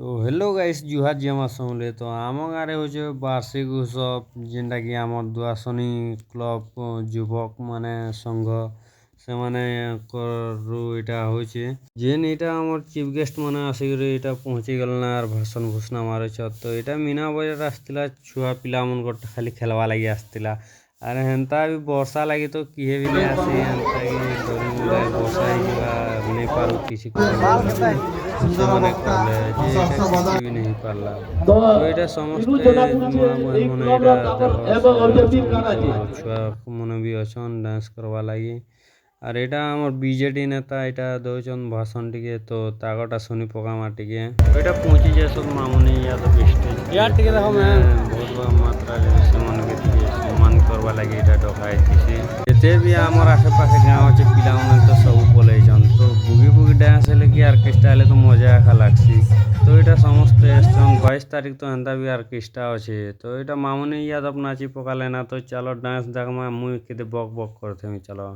তো hello guys জুহার জি আমার সঙ্গে তো আমার গাঁরে হচ্ছে বার্ষিক উৎসব যেটাকি আমার দুয়াশনী ক্লব যুবক মানে সংঘ ସେମାନେ ଏଇଟା ହଉଛି ଯେନ୍ ଏଇଟା ଆମର ଚିଫ୍ ଗେଷ୍ଟ ମାନେ ଆସିକରି ଏଇଟା ପହଞ୍ଚି ଗଲେ ଆର୍ ଭାଷଣ ଭୂଷଣା ମାରୁଛ ତ ଏଇଟା ମୀନା ବଜାର ଆସିଥିଲା ଛୁଆ ପିଲାମାନଙ୍କର ଖାଲି ଖେଲବା ଲାଗି ଆସିଥିଲା ଆରେ ହେନ୍ତା ବି ବର୍ଷା ଲାଗି ତ କିଏ ବି ନାଇଁ ଆସି ହେନ୍ତା କି ଡରି ମୁଣ୍ଡେ ବର୍ଷା ହେଇଯିବା ନେଇ ପାରୁ କିଛି ସେମାନେ କହିଲେ ଯେ ଏଇଟା କିଛି ବି ନେଇ ପାରିଲା ତ ଏଇଟା ସମସ୍ତେ ମାନେ ଏଇଟା ଛୁଆ ମାନେ ବି ଅଛନ୍ ଡ୍ୟାନ୍ସ କରବା ଲାଗି আর এটা আমার বিজেডি নেতা এটা দৌছন ভাষণ টিকে তো তাগটা শুনি পকামা টিকে এটা পৌঁছি যায় সব মামুনি যাদব স্টেজ ବହୁତ ମାତ୍ରାରେ ସେମାନଙ୍କୁ ଟିକେ ସମ୍ମାନ କରବା ଲାଗି ଏଇଟା ଡକା ହେଇଛି ଯେତେ ବି ଆମର ଆଖେପାଖେ ଗାଁ ଅଛି ପିଲାମାନେ ତ ସବୁ ପଲେଇଛନ୍ ତ ବୁଗି ବୁଗି ଡ୍ୟାନ୍ସ ହେଲେ କି ଅର୍କେଷ୍ଟ୍ରା ହେଲେ ତ ମଜା ଏକା ଲାଗ୍ସି ତ ଏଇଟା ସମସ୍ତେ ଏସଛନ୍ 22 ତାରିଖ ତ ହେନ୍ତା ବି ଅର୍କେଷ୍ଟ୍ରା ଅଛି ତ ଏଇଟା ମାମୁନି ଯାଦବ ନାଚି ପକାଲେ ନା ତ ଚାଲ ଡ୍ୟାନ୍ସ ଦେଖମା ମୁଇଁ କେତେ ବକ୍ ବକ୍ କରିଥେମି ଚାଲ